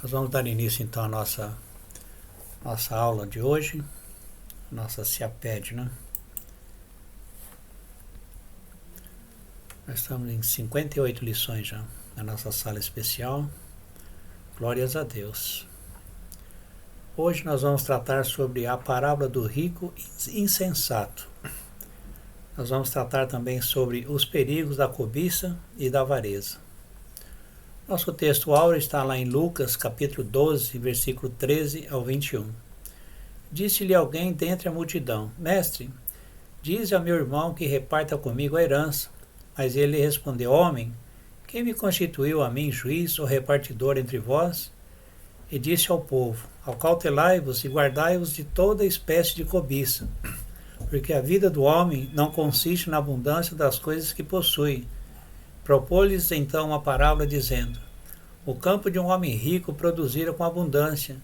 Nós vamos dar início então à nossa aula de hoje, nossa CIAPED, né? Nós estamos em 58 lições já na nossa sala especial. Glórias a Deus. Hoje nós vamos tratar sobre a parábola do rico insensato. Nós vamos tratar também sobre os perigos da cobiça e da avareza. Nosso texto áureo está lá em Lucas, capítulo 12, versículo 13 ao 21. Disse-lhe alguém dentre a multidão: Mestre, dize ao meu irmão que reparta comigo a herança. Mas ele respondeu: Homem, quem me constituiu a mim juiz ou repartidor entre vós? E disse ao povo: Acautelai-vos e guardai-vos de toda espécie de cobiça, porque a vida do homem não consiste na abundância das coisas que possui. Propôs-lhes então uma parábola, dizendo: O campo de um homem rico produzira com abundância,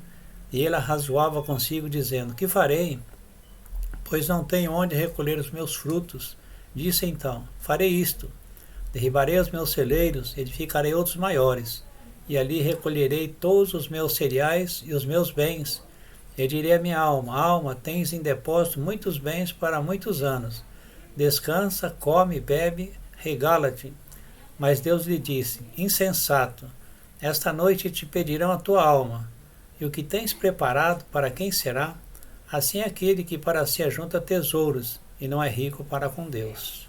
e ele arrazoava consigo, dizendo: Que farei? Pois não tenho onde recolher os meus frutos. Disse então: Farei isto: derribarei os meus celeiros, edificarei outros maiores, e ali recolherei todos os meus cereais e os meus bens. E direi à minha alma: Alma, tens em depósito muitos bens para muitos anos. Descansa, come, bebe, regala-te. Mas Deus lhe disse: Insensato, esta noite te pedirão a tua alma, e o que tens preparado, para quem será? Assim é aquele que para si ajunta tesouros, e não é rico para com Deus.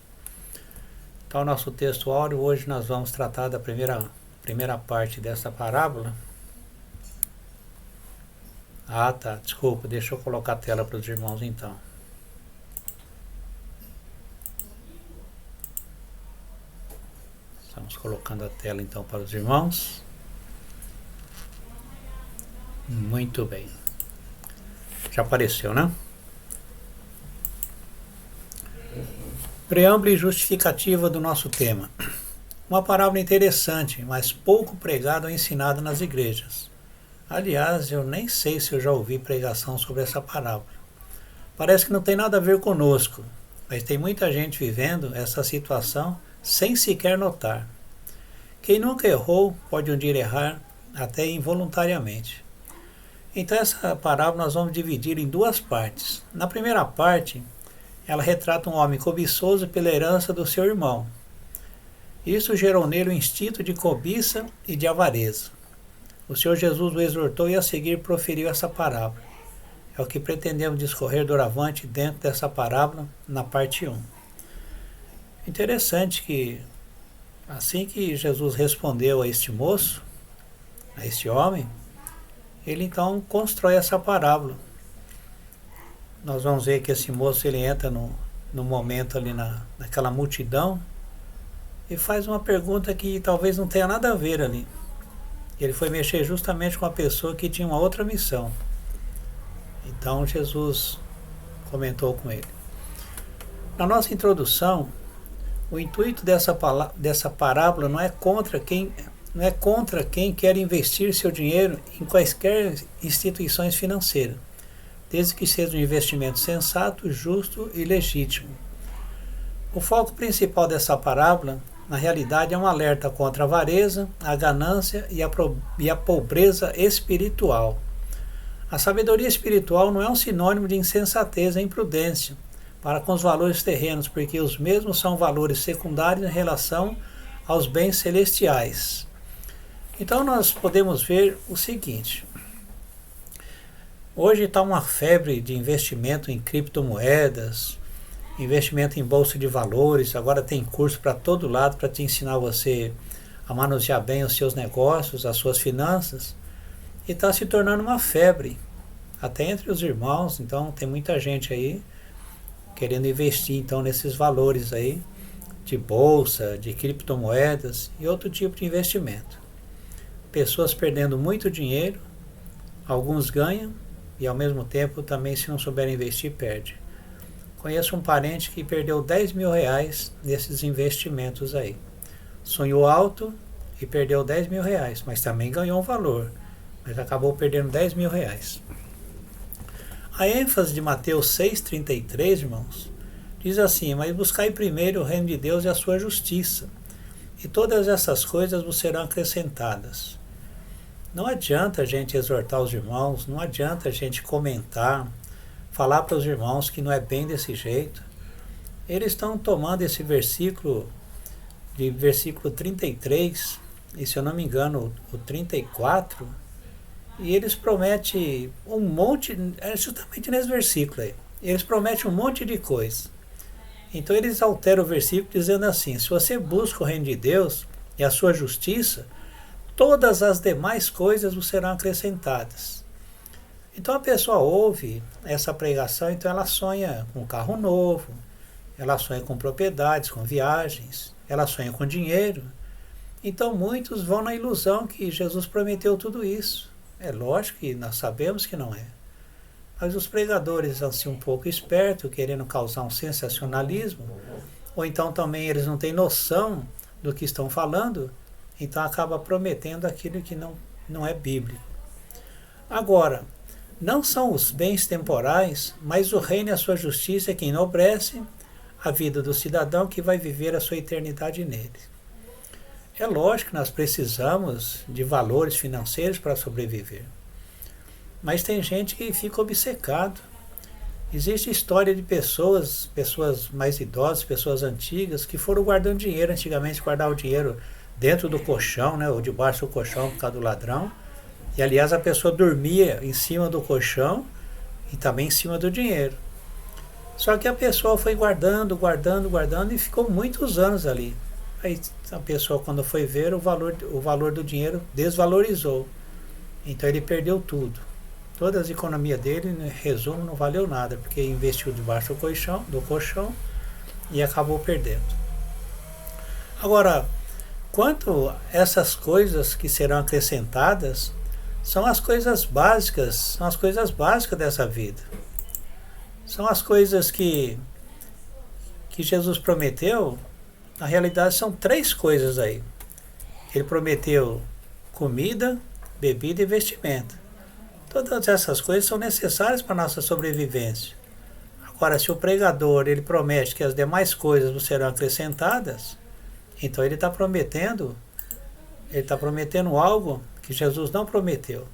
Então, nosso texto áureo, hoje nós vamos tratar da primeira parte dessa parábola. Desculpa, deixa eu colocar a tela para os irmãos então. Estamos colocando a tela então para os irmãos. Muito bem. Já apareceu, né? Preâmbulo e justificativa do nosso tema. Uma parábola interessante, mas pouco pregada ou ensinada nas igrejas. Aliás, eu nem sei se eu já ouvi pregação sobre essa parábola. Parece que não tem nada a ver conosco, mas tem muita gente vivendo essa situação sem sequer notar. Quem nunca errou pode um dia errar até involuntariamente. Então essa parábola nós vamos dividir em duas partes. Na primeira parte, ela retrata um homem cobiçoso pela herança do seu irmão. Isso gerou nele o instinto de cobiça e de avareza. O Senhor Jesus o exortou e a seguir proferiu essa parábola. É o que pretendemos discorrer doravante dentro dessa parábola na parte 1. Interessante que assim que Jesus respondeu a este moço, a este homem, ele então constrói essa parábola. Nós vamos ver que esse moço ele entra no momento ali naquela multidão e faz uma pergunta que talvez não tenha nada a ver ali. Ele foi mexer justamente com uma pessoa que tinha uma outra missão. Então Jesus comentou com ele. Na nossa introdução, o intuito dessa parábola não é contra quem quer investir seu dinheiro em quaisquer instituições financeiras, desde que seja um investimento sensato, justo e legítimo. O foco principal dessa parábola, na realidade, é um alerta contra a avareza, a ganância e a pobreza espiritual. A sabedoria espiritual não é um sinônimo de insensatez e imprudência para com os valores terrenos, porque os mesmos são valores secundários em relação aos bens celestiais. Então nós podemos ver o seguinte: hoje está uma febre de investimento em criptomoedas, investimento em bolsa de valores. Agora tem curso para todo lado para te ensinar você a manusear bem os seus negócios, as suas finanças, e está se tornando uma febre até entre os irmãos. Então tem muita gente aí querendo investir então nesses valores aí de bolsa, de criptomoedas e outro tipo de investimento. Pessoas perdendo muito dinheiro, alguns ganham e ao mesmo tempo também, se não souberem investir, perde. Conheço um parente que perdeu 10 mil reais nesses investimentos aí. Sonhou alto e perdeu 10 mil reais, mas também ganhou um valor, mas acabou perdendo 10 mil reais. A ênfase de Mateus 6,33, irmãos, diz assim: Mas buscai primeiro o reino de Deus e a sua justiça, e todas essas coisas vos serão acrescentadas. Não adianta a gente exortar os irmãos, não adianta a gente comentar, falar para os irmãos que não é bem desse jeito. Eles estão tomando esse versículo, de versículo 33, e se eu não me engano, o 34, e eles prometem um monte, é justamente nesse versículo aí, eles prometem um monte de coisa. Então eles alteram o versículo dizendo assim: se você busca o reino de Deus e a sua justiça, todas as demais coisas vos serão acrescentadas. Então a pessoa ouve essa pregação, então ela sonha com um carro novo, ela sonha com propriedades, com viagens, ela sonha com dinheiro. Então muitos vão na ilusão que Jesus prometeu tudo isso. É lógico que nós sabemos que não é. Mas os pregadores assim um pouco espertos, querendo causar um sensacionalismo, ou então também eles não têm noção do que estão falando, então acaba prometendo aquilo que não é bíblico. Agora, não são os bens temporais, mas o reino e a sua justiça que enobrece a vida do cidadão que vai viver a sua eternidade nele. É lógico que nós precisamos de valores financeiros para sobreviver. Mas tem gente que fica obcecado. Existe história de pessoas mais idosas, pessoas antigas, que foram guardando dinheiro. Antigamente guardavam o dinheiro dentro do colchão, né, ou debaixo do colchão por causa do ladrão. E aliás a pessoa dormia em cima do colchão e também em cima do dinheiro. Só que a pessoa foi guardando e ficou muitos anos ali. Aí a pessoa, quando foi ver, o valor do dinheiro desvalorizou. Então ele perdeu tudo. Toda a economia dele, em resumo, não valeu nada, porque investiu debaixo do colchão e acabou perdendo. Agora, quanto a essas coisas que serão acrescentadas, são as coisas básicas dessa vida. São as coisas que Jesus prometeu. Na realidade são 3 coisas aí. Ele prometeu comida, bebida e vestimenta. Todas essas coisas são necessárias para a nossa sobrevivência. Agora, se o pregador ele promete que as demais coisas serão acrescentadas, então ele está prometendo algo que Jesus não prometeu.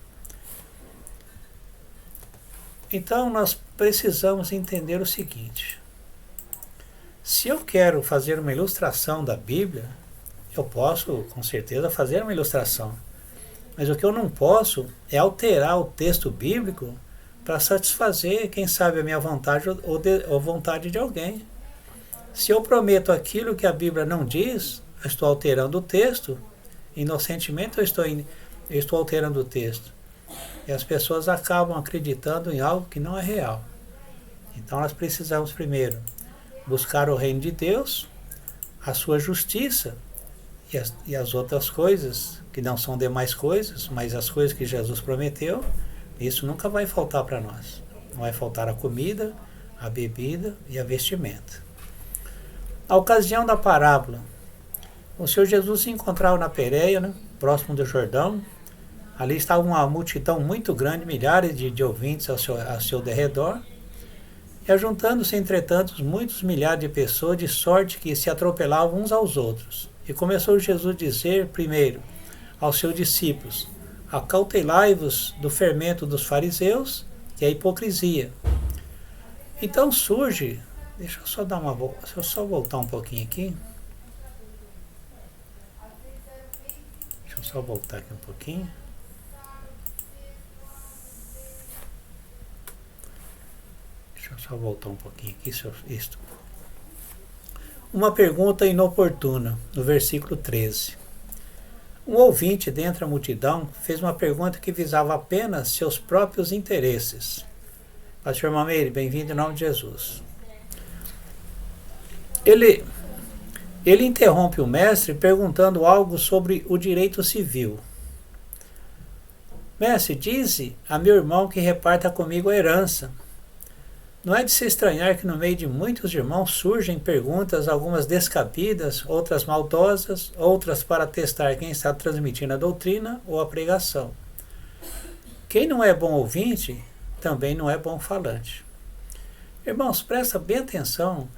Então nós precisamos entender o seguinte: se eu quero fazer uma ilustração da Bíblia, eu posso com certeza fazer uma ilustração. Mas o que eu não posso é alterar o texto bíblico para satisfazer, quem sabe, a minha vontade ou vontade de alguém. Se eu prometo aquilo que a Bíblia não diz, eu estou alterando o texto. Inocentemente eu estou alterando o texto. E as pessoas acabam acreditando em algo que não é real. Então nós precisamos primeiro buscar o reino de Deus, a sua justiça e as outras coisas que não são demais coisas, mas as coisas que Jesus prometeu, isso nunca vai faltar para nós. Não vai faltar a comida, a bebida e a vestimenta. A ocasião da parábola. O Senhor Jesus se encontrava na Pérea, né, próximo do Jordão. Ali estava uma multidão muito grande, milhares de ouvintes ao seu derredor. E ajuntando-se, entretanto, muitos milhares de pessoas, de sorte que se atropelavam uns aos outros. E começou Jesus a dizer, primeiro, aos seus discípulos: acautelai-vos do fermento dos fariseus e a hipocrisia. Então surge, deixa eu só voltar um pouquinho aqui. Deixa eu só voltar aqui um pouquinho. Deixa eu só voltar um pouquinho aqui. Uma pergunta inoportuna, no versículo 13. Um ouvinte dentre a multidão fez uma pergunta que visava apenas seus próprios interesses. Pastor Mameire, bem-vindo em nome de Jesus. Ele interrompe o mestre perguntando algo sobre o direito civil. Mestre, dize a meu irmão que reparta comigo a herança. Não é de se estranhar que no meio de muitos irmãos surgem perguntas, algumas descabidas, outras maldosas, outras para testar quem está transmitindo a doutrina ou a pregação. Quem não é bom ouvinte, também não é bom falante. Irmãos, presta bem atenção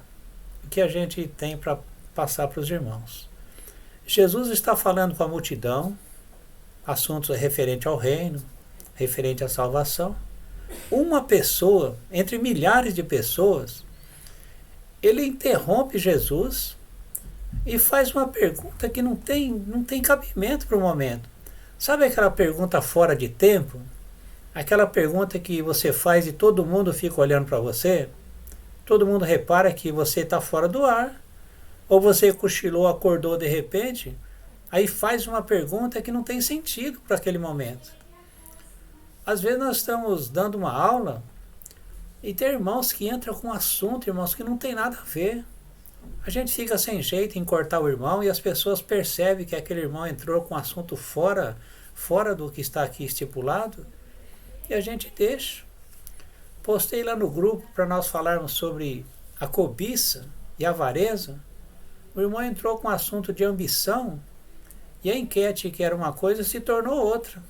no que a gente tem para passar para os irmãos. Jesus está falando com a multidão, assuntos referentes ao reino, referente à salvação. Uma pessoa, entre milhares de pessoas, ele interrompe Jesus e faz uma pergunta que não tem cabimento para o momento. Sabe aquela pergunta fora de tempo? Aquela pergunta que você faz e todo mundo fica olhando para você? Todo mundo repara que você está fora do ar. Ou você cochilou, acordou de repente, aí faz uma pergunta que não tem sentido para aquele momento. Às vezes nós estamos dando uma aula e tem irmãos que entram com um assunto, irmãos, que não tem nada a ver. A gente fica sem jeito em cortar o irmão e as pessoas percebem que aquele irmão entrou com um assunto fora do que está aqui estipulado e a gente deixa. Postei lá no grupo para nós falarmos sobre a cobiça e a avareza. O irmão entrou com um assunto de ambição e a enquete, que era uma coisa, se tornou outra.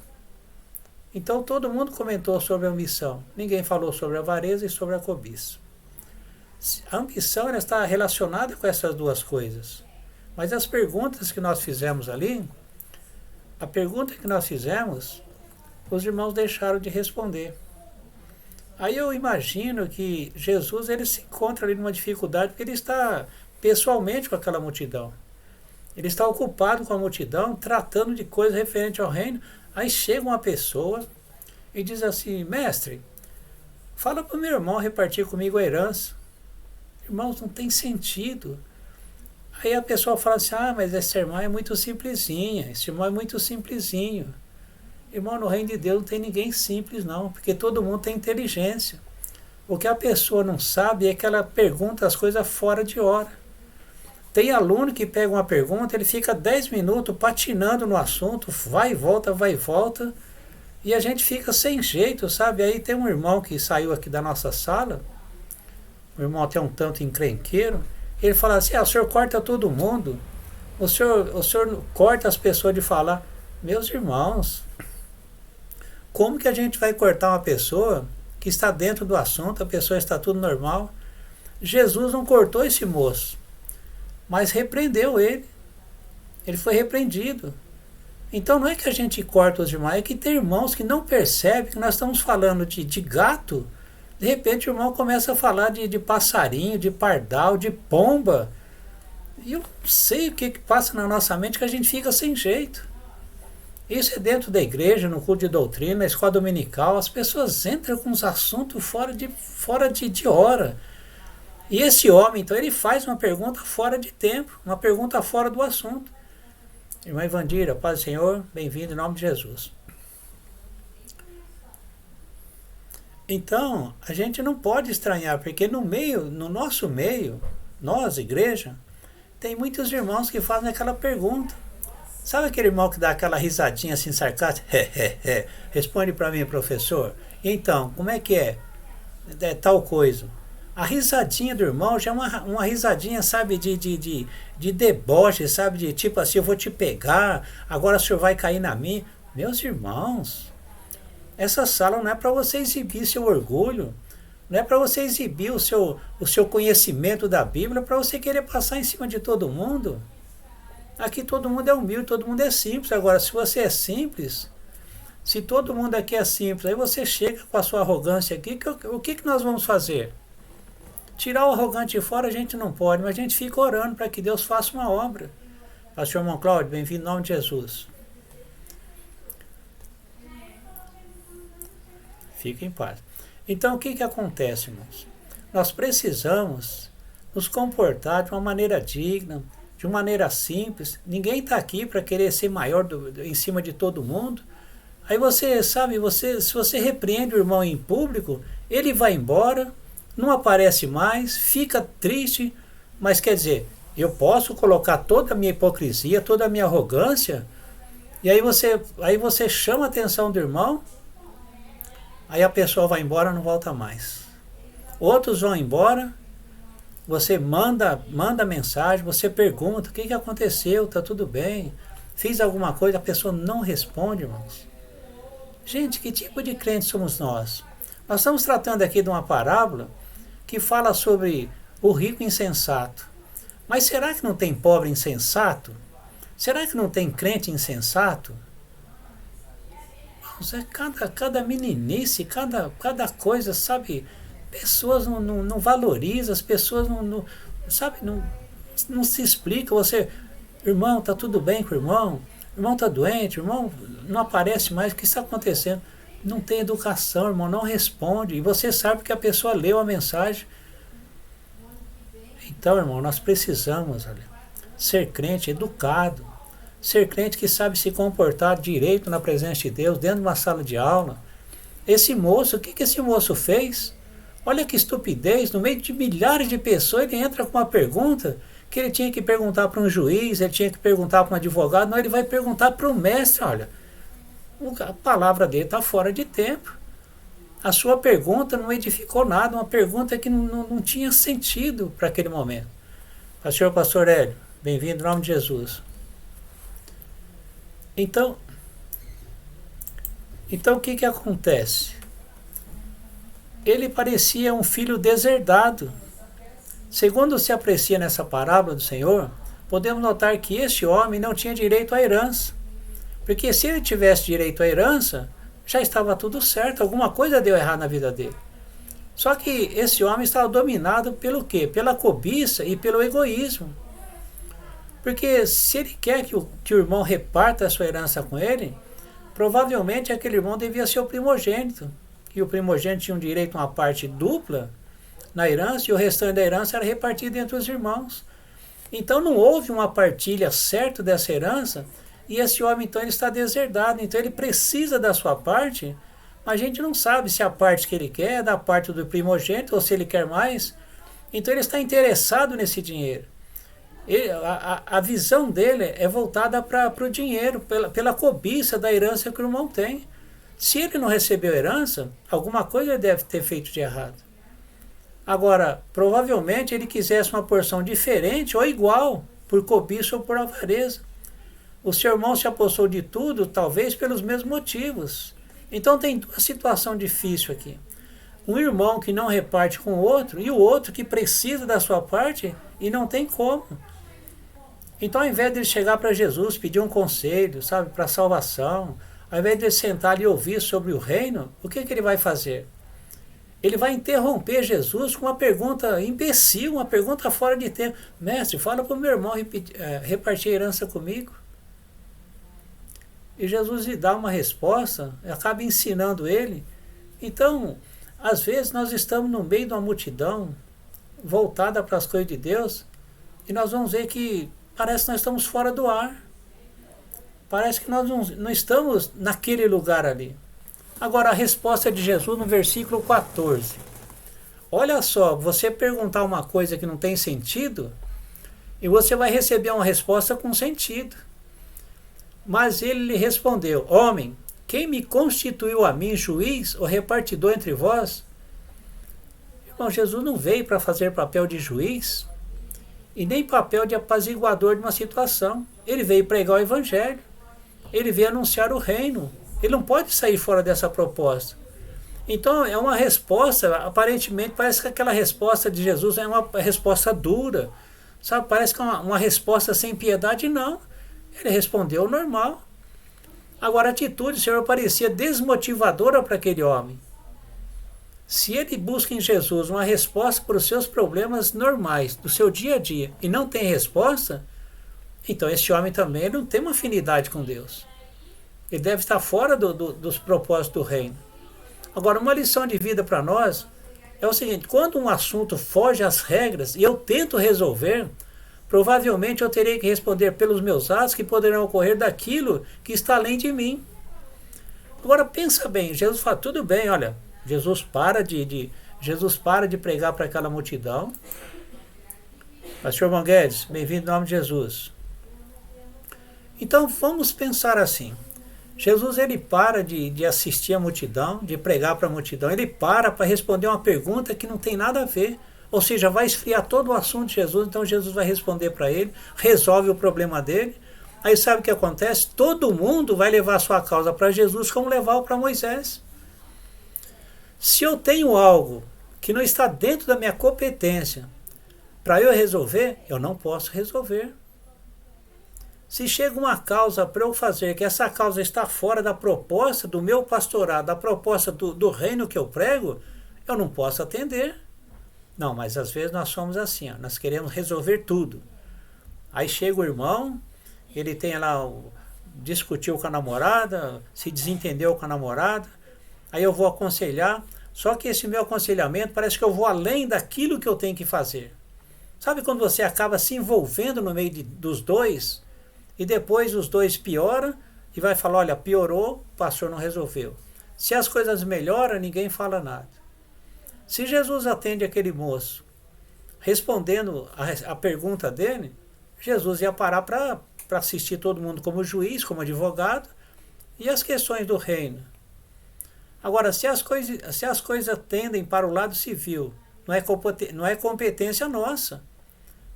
Então todo mundo comentou sobre a ambição. Ninguém falou sobre a avareza e sobre a cobiça. A ambição ela está relacionada com essas duas coisas. Mas as perguntas que nós fizemos ali, a pergunta que nós fizemos, os irmãos deixaram de responder. Aí eu imagino que Jesus ele se encontra ali numa dificuldade porque ele está pessoalmente com aquela multidão. Ele está ocupado com a multidão, tratando de coisas referentes ao reino. Aí chega uma pessoa e diz assim: mestre, fala para o meu irmão repartir comigo a herança. Irmãos, não tem sentido. Aí a pessoa fala assim: ah, mas esse irmão é muito simplesinha, esse irmão é muito simplesinho. Irmão, no reino de Deus não tem ninguém simples não, porque todo mundo tem inteligência. O que a pessoa não sabe é que ela pergunta as coisas fora de hora. Tem aluno que pega uma pergunta, ele fica 10 minutos patinando no assunto, vai e volta, e a gente fica sem jeito, sabe? Aí tem um irmão que saiu aqui da nossa sala, o irmão até um tanto encrenqueiro, ele fala assim: ah, o senhor corta todo mundo, o senhor corta as pessoas de falar. Meus irmãos, como que a gente vai cortar uma pessoa que está dentro do assunto, a pessoa está tudo normal? Jesus não cortou esse moço, mas repreendeu ele. Ele foi repreendido. Então não é que a gente corta os irmãos, é que tem irmãos que não percebem que nós estamos falando de gato. De repente o irmão começa a falar de passarinho, de pardal, de pomba. E eu não sei o que passa na nossa mente que a gente fica sem jeito. Isso é dentro da igreja, no culto de doutrina, na escola dominical. As pessoas entram com uns assuntos fora de hora. E esse homem, então, ele faz uma pergunta fora de tempo, uma pergunta fora do assunto. Irmã Ivandira, paz do Senhor, bem-vindo em nome de Jesus. Então, a gente não pode estranhar, porque no nosso meio, nós, igreja, tem muitos irmãos que fazem aquela pergunta. Sabe aquele irmão que dá aquela risadinha assim sarcástica? Responde para mim, professor. Então, como é que é? É tal coisa. A risadinha do irmão já é uma risadinha, sabe, de deboche, sabe, de tipo assim: eu vou te pegar, agora o senhor vai cair na minha. Meus irmãos, essa sala não é para você exibir seu orgulho, não é para você exibir o seu conhecimento da Bíblia, para você querer passar em cima de todo mundo. Aqui todo mundo é humilde, todo mundo é simples. Agora, se você é simples, se todo mundo aqui é simples, aí você chega com a sua arrogância aqui, o que nós vamos fazer? Tirar o arrogante de fora a gente não pode, mas a gente fica orando para que Deus faça uma obra. Pastor irmão Cláudio, bem-vindo em nome de Jesus. Fique em paz. Então o que acontece, irmãos? Nós precisamos nos comportar de uma maneira digna, de uma maneira simples. Ninguém está aqui para querer ser maior em cima de todo mundo. Aí você sabe, se você repreende o irmão em público, ele vai embora, não aparece mais, fica triste, mas quer dizer, eu posso colocar toda a minha hipocrisia, toda a minha arrogância, e aí você chama a atenção do irmão, aí a pessoa vai embora, não volta mais. Outros vão embora, você manda mensagem, você pergunta: o que aconteceu, está tudo bem, fiz alguma coisa, a pessoa não responde, irmãos. Gente, que tipo de crente somos nós? Nós estamos tratando aqui de uma parábola que fala sobre o rico insensato. Mas será que não tem pobre insensato? Será que não tem crente insensato? irmãos, cada meninice, cada coisa, sabe? Pessoas não valorizam, as pessoas sabe, não se explica. Você, irmão, tá tudo bem com o irmão? Irmão tá doente, irmão não aparece mais, o que está acontecendo? Não tem educação, irmão, não responde. E você sabe que a pessoa leu a mensagem. Então, irmão, nós precisamos, olha, ser crente educado, ser crente que sabe se comportar direito na presença de Deus, dentro de uma sala de aula. Esse moço, o que esse moço fez? Olha que estupidez, no meio de milhares de pessoas, ele entra com uma pergunta que ele tinha que perguntar para um juiz, ele tinha que perguntar para um advogado, não, ele vai perguntar para o mestre, olha, a palavra dele está fora de tempo. A sua pergunta não edificou nada, uma pergunta que não tinha sentido para aquele momento. Pastor Hélio, bem-vindo em nome de Jesus. Então o que acontece? Ele parecia um filho deserdado. Segundo se aprecia nessa parábola do Senhor, podemos notar que este homem não tinha direito à herança. Porque se ele tivesse direito à herança, já estava tudo certo, alguma coisa deu errado na vida dele. Só que esse homem estava dominado pelo quê? Pela cobiça e pelo egoísmo. Porque se ele quer que o irmão reparta a sua herança com ele, provavelmente aquele irmão devia ser o primogênito. E o primogênito tinha um direito a uma parte dupla na herança e o restante da herança era repartido entre os irmãos. Então não houve uma partilha certa dessa herança e esse homem então ele está deserdado, então ele precisa da sua parte, mas a gente não sabe se a parte que ele quer é da parte do primogênito ou se ele quer mais. Então ele está interessado nesse dinheiro. A visão dele é voltada para o dinheiro, pela cobiça da herança que o irmão tem. Se ele não recebeu herança, alguma coisa ele deve ter feito de errado. Agora, provavelmente ele quisesse uma porção diferente ou igual, por cobiça ou por avareza. O seu irmão se apossou de tudo, talvez pelos mesmos motivos. Então tem uma situação difícil aqui. Um irmão que não reparte com o outro e o outro que precisa da sua parte e não tem como. Então, ao invés de ele chegar para Jesus, pedir um conselho, sabe, para salvação, ao invés de ele sentar ali e ouvir sobre o reino, o que ele vai fazer? Ele vai interromper Jesus com uma pergunta imbecil, uma pergunta fora de tempo. Mestre, fala para o meu irmão repartir a herança comigo. E Jesus lhe dá uma resposta, acaba ensinando ele. Então, às vezes nós estamos no meio de uma multidão voltada para as coisas de Deus e nós vamos ver que parece que nós estamos fora do ar. Parece que nós não estamos naquele lugar ali. Agora, a resposta de Jesus no versículo 14. Olha só, você perguntar uma coisa que não tem sentido e você vai receber uma resposta com sentido. Mas ele lhe respondeu: homem, quem me constituiu a mim juiz ou repartidor entre vós? Irmão, Jesus não veio para fazer papel de juiz e nem papel de apaziguador de uma situação. Ele veio pregar o evangelho. Ele veio anunciar o reino. Ele não pode sair fora dessa proposta. Então é uma resposta, aparentemente parece que aquela resposta de Jesus é uma resposta dura. Sabe, parece que é uma resposta sem piedade. Não. Ele respondeu normal. Agora a atitude do Senhor parecia desmotivadora para aquele homem. Se ele busca em Jesus uma resposta para os seus problemas normais, do seu dia a dia, e não tem resposta, então esse homem também não tem uma afinidade com Deus. Ele deve estar fora dos propósitos do reino. Agora, uma lição de vida para nós é o seguinte: quando um assunto foge às regras e eu tento resolver, provavelmente eu terei que responder pelos meus atos que poderão ocorrer daquilo que está além de mim. Agora pensa bem, Jesus fala, tudo bem, olha, Jesus para de pregar para aquela multidão. Pastor Irmão Guedes, bem-vindo em nome de Jesus. Então vamos pensar assim. Jesus ele para de assistir a multidão, de pregar para a multidão, ele para responder uma pergunta que não tem nada a ver. Ou seja, vai esfriar todo o assunto de Jesus, então Jesus vai responder para ele, resolve o problema dele. Aí sabe o que acontece? Todo mundo vai levar a sua causa para Jesus como levava para Moisés. Se eu tenho algo que não está dentro da minha competência para eu resolver, eu não posso resolver. Se chega uma causa para eu fazer, que essa causa está fora da proposta do meu pastorado, da proposta do reino que eu prego, eu não posso atender. Não, mas às vezes nós somos assim, ó, nós queremos resolver tudo. Aí chega o irmão, ele tem lá, discutiu com a namorada, se desentendeu com a namorada, aí eu vou aconselhar, só que esse meu aconselhamento parece que eu vou além daquilo que eu tenho que fazer. Sabe quando você acaba se envolvendo no meio dos dois, e depois os dois pioram, e vai falar, olha, piorou, o pastor não resolveu. Se as coisas melhoram, ninguém fala nada. Se Jesus atende aquele moço, respondendo a pergunta dele, Jesus ia parar para assistir todo mundo como juiz, como advogado, e as questões do reino. Agora, se as coisas tendem para o lado civil, não é competência nossa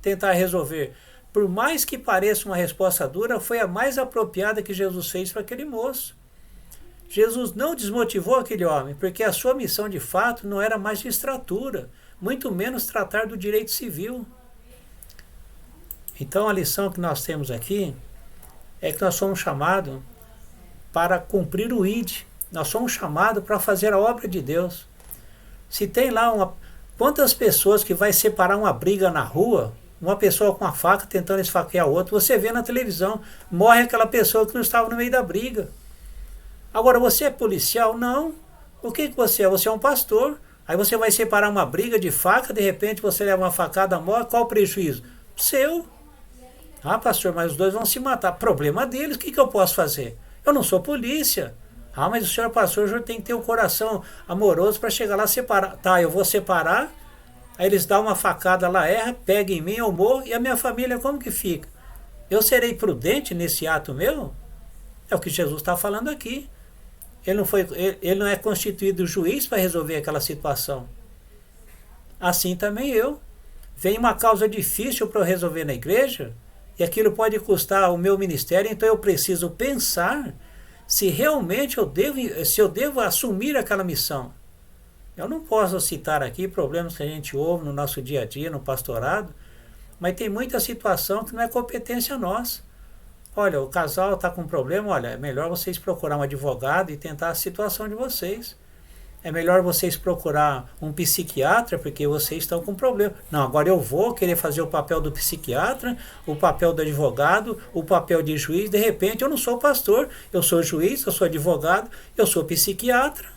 tentar resolver. Por mais que pareça uma resposta dura, foi a mais apropriada que Jesus fez para aquele moço. Jesus não desmotivou aquele homem, porque a sua missão de fato não era magistratura, muito menos tratar do direito civil. Então a lição que nós temos aqui é que nós somos chamados para cumprir o ID. Nós somos chamados para fazer a obra de Deus. Se tem lá quantas pessoas que vai separar uma briga na rua, uma pessoa com uma faca tentando esfaquear a outra, você vê na televisão, morre aquela pessoa que não estava no meio da briga. Agora, você é policial? Não. O que você é? Você é um pastor. Aí você vai separar uma briga de faca, de repente você leva uma facada, morre, qual o prejuízo? Seu. Ah, pastor, mas os dois vão se matar. Problema deles, o que eu posso fazer? Eu não sou polícia. Ah, mas o senhor pastor, o senhor tem que ter um coração amoroso para chegar lá e separar. Tá, eu vou separar, aí eles dão uma facada lá, erra, pega em mim, eu morro, e a minha família como que fica? Eu serei prudente nesse ato meu? É o que Jesus está falando aqui. Ele não é constituído juiz para resolver aquela situação. Assim também eu. Vem uma causa difícil para eu resolver na igreja, e aquilo pode custar o meu ministério, então eu preciso pensar se realmente eu devo assumir aquela missão. Eu não posso citar aqui problemas que a gente ouve no nosso dia a dia, no pastorado, mas tem muita situação que não é competência nossa. Olha, o casal está com problema, olha, é melhor vocês procurar um advogado e tentar a situação de vocês. É melhor vocês procurar um psiquiatra, porque vocês estão com problema. Não, agora eu vou querer fazer o papel do psiquiatra, o papel do advogado, o papel de juiz. De repente eu não sou pastor, eu sou juiz, eu sou advogado, eu sou psiquiatra.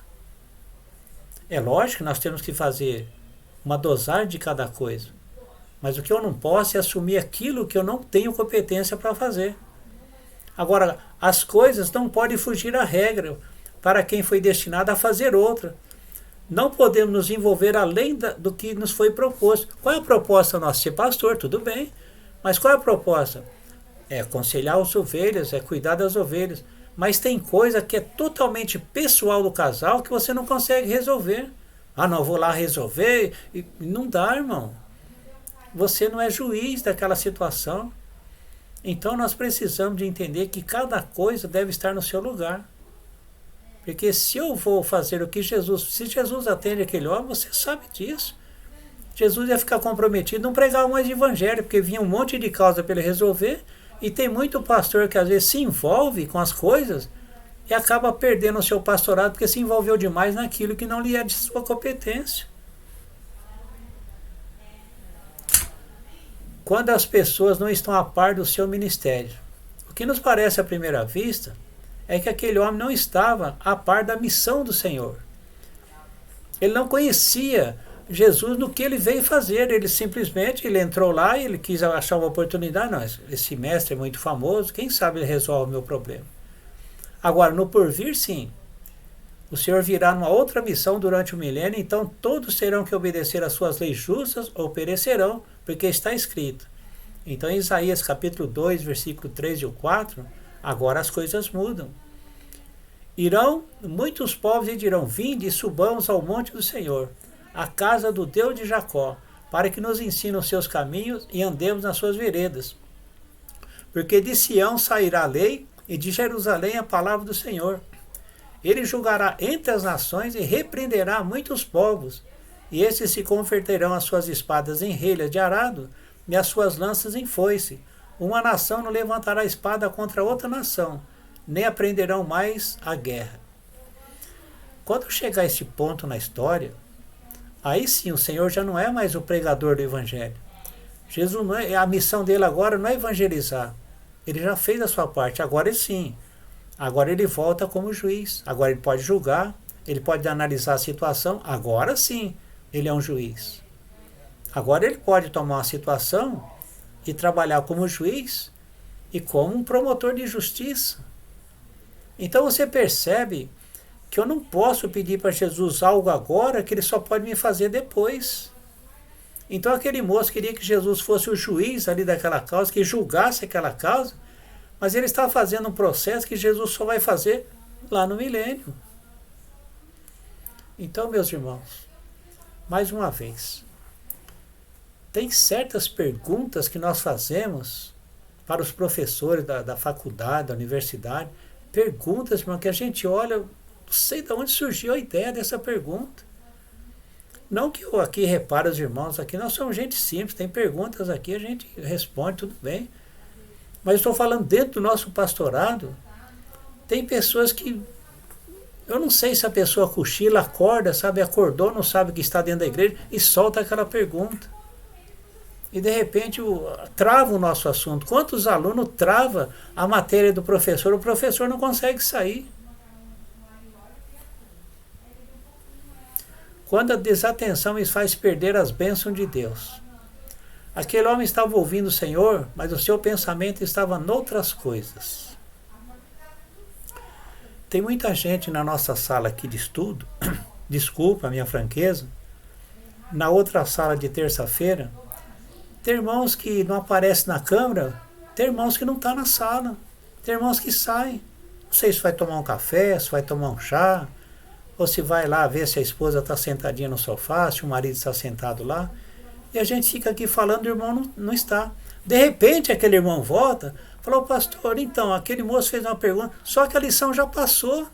É lógico que nós temos que fazer uma dosagem de cada coisa. Mas o que eu não posso é assumir aquilo que eu não tenho competência para fazer. Agora, as coisas não podem fugir à regra para quem foi destinado a fazer outra. Não podemos nos envolver além do que nos foi proposto. Qual é a proposta nossa? Ser pastor, tudo bem. Mas qual é a proposta? É aconselhar as ovelhas, é cuidar das ovelhas. Mas tem coisa que é totalmente pessoal do casal que você não consegue resolver. Ah, não, vou lá resolver. E não dá, irmão. Você não é juiz daquela situação. Então nós precisamos de entender que cada coisa deve estar no seu lugar. Porque se eu vou fazer o que se Jesus atende aquele homem, você sabe disso. Jesus ia ficar comprometido, não pregava mais de evangelho, porque vinha um monte de causa para ele resolver, e tem muito pastor que às vezes se envolve com as coisas e acaba perdendo o seu pastorado porque se envolveu demais naquilo que não lhe é de sua competência. Quando as pessoas não estão a par do seu ministério. O que nos parece à primeira vista é que aquele homem não estava a par da missão do Senhor. Ele não conhecia Jesus no que ele veio fazer. Ele simplesmente entrou lá e ele quis achar uma oportunidade. Não, esse mestre é muito famoso, quem sabe ele resolve o meu problema. Agora, no porvir, sim. O Senhor virá numa outra missão durante o milênio, então todos terão que obedecer às suas leis justas ou perecerão, porque está escrito. Então, em Isaías capítulo 2, versículo 3 e 4, agora as coisas mudam. Irão muitos povos e dirão, vinde e subamos ao monte do Senhor, a casa do Deus de Jacó, para que nos ensine os seus caminhos e andemos nas suas veredas. Porque de Sião sairá a lei e de Jerusalém a palavra do Senhor. Ele julgará entre as nações e repreenderá muitos povos, e estes se converterão as suas espadas em relhas de arado e as suas lanças em foice, Uma nação não levantará espada contra outra nação, nem aprenderão mais a guerra. Quando chegar a esse ponto na história, aí sim o Senhor já não é mais o pregador do Evangelho. Jesus não é, a missão dele agora não é evangelizar. Ele já fez a sua parte, agora sim. Agora ele volta como juiz, agora ele pode julgar, ele pode analisar a situação, agora sim ele é um juiz. Agora ele pode tomar uma situação e trabalhar como juiz e como um promotor de justiça. Então você percebe que eu não posso pedir para Jesus algo agora que ele só pode me fazer depois. Então aquele moço queria que Jesus fosse o juiz ali daquela causa, que julgasse aquela causa, mas ele está fazendo um processo que Jesus só vai fazer lá no milênio. Então, meus irmãos, mais uma vez, tem certas perguntas que nós fazemos para os professores da faculdade, da universidade, perguntas, irmão, que a gente olha, não sei de onde surgiu a ideia dessa pergunta. Não que eu aqui repare os irmãos, aqui nós somos gente simples, tem perguntas aqui, a gente responde, tudo bem. Mas estou falando dentro do nosso pastorado, tem pessoas que, eu não sei se a pessoa cochila, acorda, sabe, acordou, não sabe que está dentro da igreja e solta aquela pergunta. E de repente trava o nosso assunto. Quantos alunos trava a matéria do professor? O professor não consegue sair. Quando a desatenção me faz perder as bênçãos de Deus. Aquele homem estava ouvindo o Senhor, mas o seu pensamento estava noutras coisas. Tem muita gente na nossa sala aqui de estudo, desculpa a minha franqueza, na outra sala de terça-feira, tem irmãos que não aparecem na câmera, tem irmãos que não estão na sala, tem irmãos que saem. Não sei se vai tomar um café, se vai tomar um chá, ou se vai lá ver se a esposa está sentadinha no sofá, se o marido está sentado lá. E a gente fica aqui falando, o irmão não está. De repente aquele irmão volta, falou, pastor, então, aquele moço fez uma pergunta, só que a lição já passou.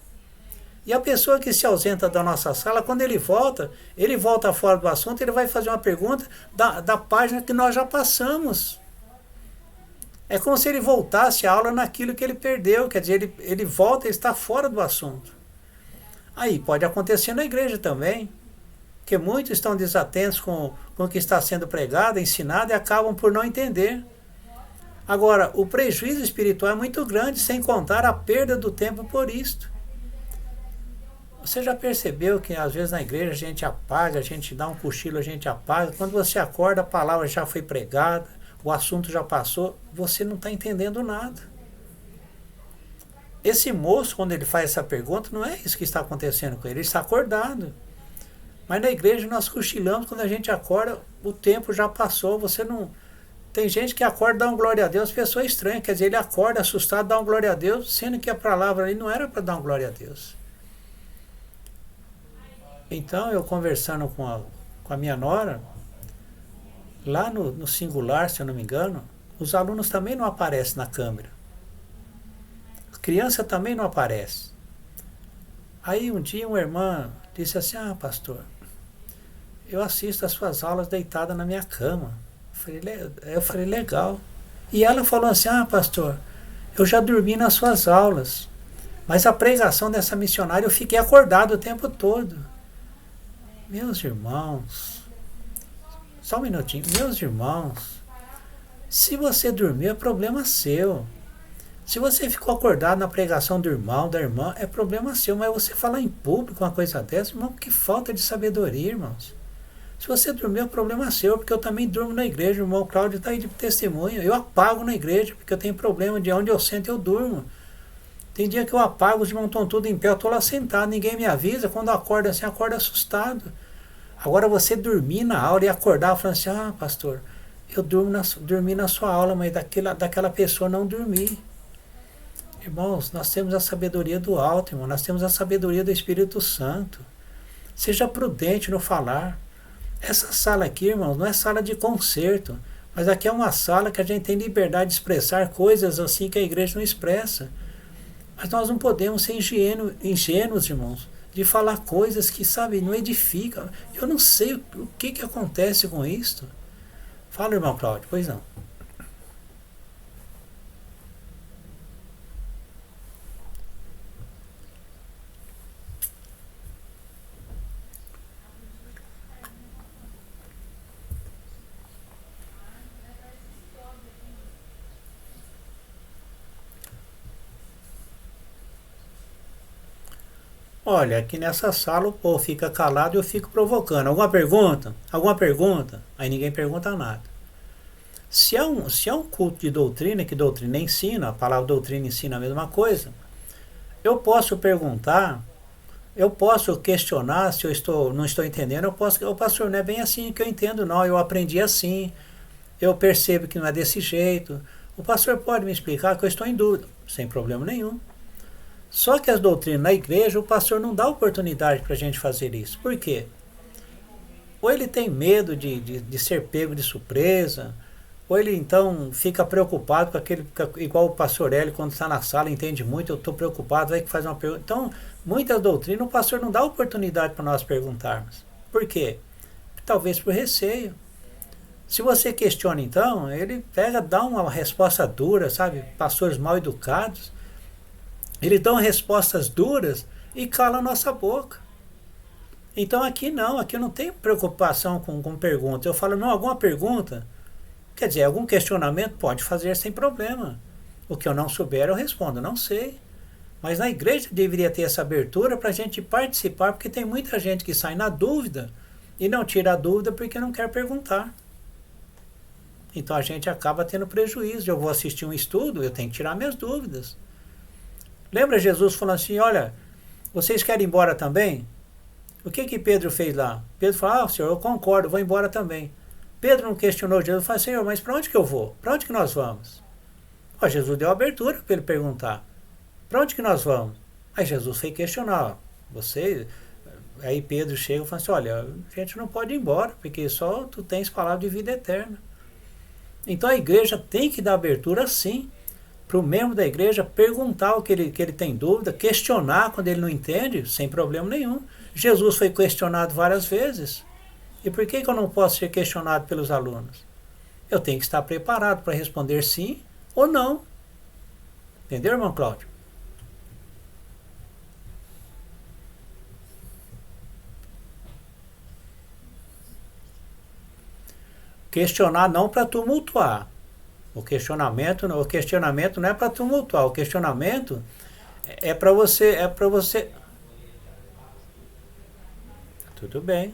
E a pessoa que se ausenta da nossa sala, quando ele volta fora do assunto, ele vai fazer uma pergunta da página que nós já passamos. É como se ele voltasse a aula naquilo que ele perdeu, quer dizer, ele volta e está fora do assunto. Aí pode acontecer na igreja também, que muitos estão desatentos com o que está sendo pregado, ensinado, e acabam por não entender. Agora, o prejuízo espiritual é muito grande, sem contar a perda do tempo por isto. Você já percebeu que às vezes na igreja a gente apaga, a gente dá um cochilo, a gente apaga. Quando você acorda, a palavra já foi pregada, o assunto já passou, você não está entendendo nada. Esse moço, quando ele faz essa pergunta, não é isso que está acontecendo com ele, ele está acordado. Mas na igreja nós cochilamos, quando a gente acorda, o tempo já passou, você não... Tem gente que acorda e dá um glória a Deus, pessoa estranha, quer dizer, ele acorda assustado, dá um glória a Deus, sendo que a palavra ali não era para dar um glória a Deus. Então, eu conversando com a minha nora, lá no singular, se eu não me engano, os alunos também não aparecem na câmera. A criança também não aparece. Aí um dia uma irmã disse assim, pastor, eu assisto as suas aulas deitada na minha cama. Eu falei, legal. E ela falou assim, pastor, eu já dormi nas suas aulas, mas a pregação dessa missionária eu fiquei acordado o tempo todo. Meus irmãos, só um minutinho, meus irmãos, se você dormiu é problema seu. Se você ficou acordado na pregação do irmão, da irmã, é problema seu, mas você falar em público uma coisa dessa, irmão, que falta de sabedoria, irmãos. Se você dormiu é problema seu, porque eu também durmo na igreja, o irmão Cláudio está aí de testemunha, eu apago na igreja, porque eu tenho problema de onde eu sento eu durmo. Tem dia que eu apago, os irmãos estão tudo em pé, eu estou lá sentado, ninguém me avisa, quando eu acordo assim, acordo assustado. Agora você dormir na aula e acordar falando assim, pastor, eu dormi na sua aula, mas daquela pessoa não dormi. Irmãos, nós temos a sabedoria do alto, irmão, nós temos a sabedoria do Espírito Santo. Seja prudente no falar. Essa sala aqui, irmãos, não é sala de concerto, mas aqui é uma sala que a gente tem liberdade de expressar coisas assim que a igreja não expressa. Mas nós não podemos ser ingênuos, irmãos, de falar coisas que, sabe, não edificam. Eu não sei o que acontece com isto. Fala, irmão Cláudio, pois não. Olha, aqui nessa sala o povo fica calado e eu fico provocando. Alguma pergunta? Alguma pergunta? Aí ninguém pergunta nada. Se é um culto de doutrina, que doutrina ensina, a palavra doutrina ensina a mesma coisa, eu posso perguntar, eu posso questionar se não estou entendendo, eu posso, o pastor, não é bem assim que eu entendo não, eu aprendi assim, eu percebo que não é desse jeito. O pastor pode me explicar que eu estou em dúvida, sem problema nenhum. Só que as doutrinas na igreja, o pastor não dá oportunidade para a gente fazer isso. Por quê? Ou ele tem medo de ser pego de surpresa, ou ele então fica preocupado com aquele, igual o pastor Hélio, quando está na sala, entende muito, eu estou preocupado, vai que faz uma pergunta. Então, muitas doutrinas, o pastor não dá oportunidade para nós perguntarmos. Por quê? Talvez por receio. Se você questiona então, ele pega, dá uma resposta dura, sabe? Pastores mal educados, eles dão respostas duras e cala a nossa boca. Então aqui não, aqui eu não tenho preocupação com pergunta. Eu falo, não, alguma pergunta, quer dizer, algum questionamento pode fazer sem problema. O que eu não souber eu respondo, não sei. Mas na igreja deveria ter essa abertura para a gente participar, porque tem muita gente que sai na dúvida e não tira a dúvida porque não quer perguntar. Então a gente acaba tendo prejuízo. Eu vou assistir um estudo, eu tenho que tirar minhas dúvidas. Lembra Jesus falando assim, olha, vocês querem ir embora também? O que Pedro fez lá? Pedro falou, senhor, eu concordo, vou embora também. Pedro não questionou Jesus, falou, senhor, mas para onde que eu vou? Para onde que nós vamos? Jesus deu abertura para ele perguntar, para onde que nós vamos? Aí Jesus foi questionar, você... Aí Pedro chega e fala assim, olha, a gente não pode ir embora, porque só tu tens palavra de vida eterna. Então a igreja tem que dar abertura sim, para o membro da igreja perguntar o que ele tem dúvida, questionar quando ele não entende, sem problema nenhum. Jesus foi questionado várias vezes. E por que eu não posso ser questionado pelos alunos? Eu tenho que estar preparado para responder sim ou não. Entendeu, irmão Cláudio? Questionar não para tumultuar. O questionamento não é para tumultuar. O questionamento é para você. Tudo bem.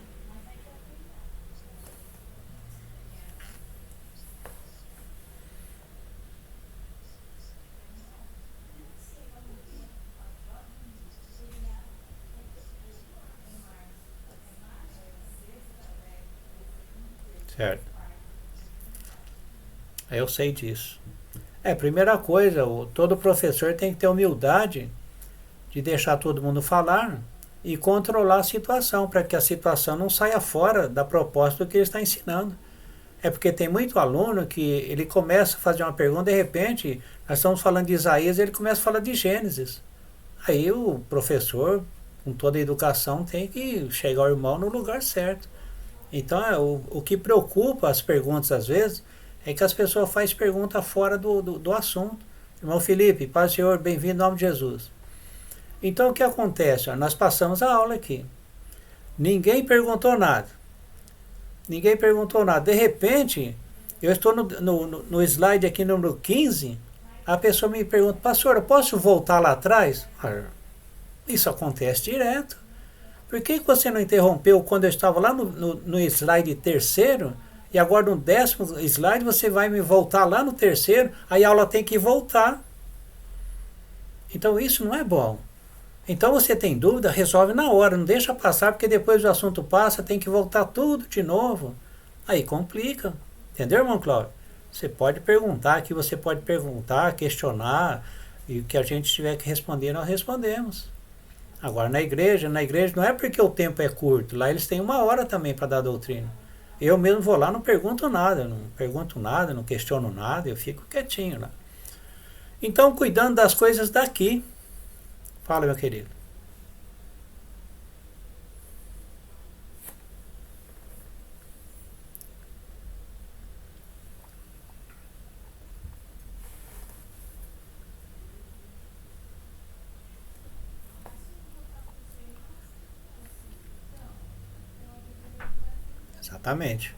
Certo. Eu sei disso. Primeira coisa, todo professor tem que ter humildade de deixar todo mundo falar e controlar a situação, para que a situação não saia fora da proposta do que ele está ensinando. É porque tem muito aluno que ele começa a fazer uma pergunta, de repente, nós estamos falando de Isaías, ele começa a falar de Gênesis. Aí o professor, com toda a educação, tem que chegar o irmão no lugar certo. Então, o que preocupa as perguntas às vezes é que as pessoas fazem pergunta fora do assunto. Irmão Felipe, paz do Senhor, bem-vindo em nome de Jesus. Então o que acontece? Nós passamos a aula aqui. Ninguém perguntou nada. Ninguém perguntou nada. De repente, eu estou no slide aqui número 15, a pessoa me pergunta, pastor, eu posso voltar lá atrás? Isso acontece direto. Por que você não interrompeu quando eu estava lá no slide terceiro, e agora no 10º slide você vai me voltar lá no terceiro, aí a aula tem que voltar. Então isso não é bom. Então você tem dúvida, resolve na hora, não deixa passar, porque depois o assunto passa, tem que voltar tudo de novo. Aí complica. Entendeu, irmão Cláudio? Você pode perguntar, aqui você pode perguntar, questionar, e o que a gente tiver que responder, nós respondemos. Agora na igreja não é porque o tempo é curto, lá eles têm 1 hora também para dar doutrina. Eu mesmo vou lá, não pergunto nada, não questiono nada, eu fico quietinho lá. Então, cuidando das coisas daqui. Fala, meu querido. Exatamente.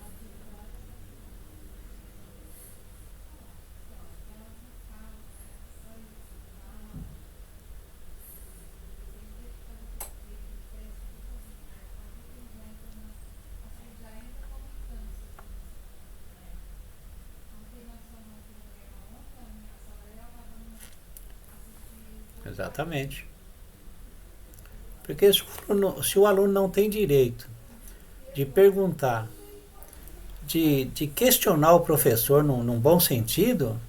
Exatamente. Porque se o aluno não tem direito de perguntar, de questionar o professor num bom sentido,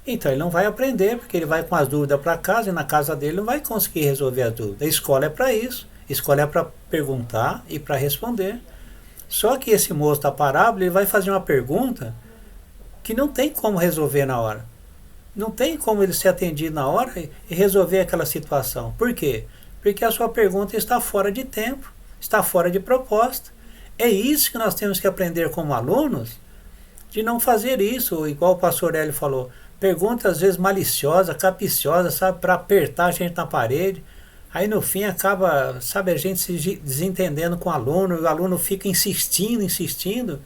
então ele não vai aprender, porque ele vai com as dúvidas para casa e na casa dele não vai conseguir resolver as dúvidas. A escola é para isso. A escola é para perguntar e para responder. Só que esse moço da parábola, ele vai fazer uma pergunta que não tem como resolver na hora. Não tem como ele ser atendido na hora e resolver aquela situação. Por quê? Porque a sua pergunta está fora de tempo, está fora de proposta. É isso que nós temos que aprender como alunos, de não fazer isso, igual o pastor Hélio falou. Pergunta às vezes maliciosa, capiciosa, sabe, para apertar a gente na parede. Aí no fim acaba, sabe, a gente se desentendendo com o aluno fica insistindo,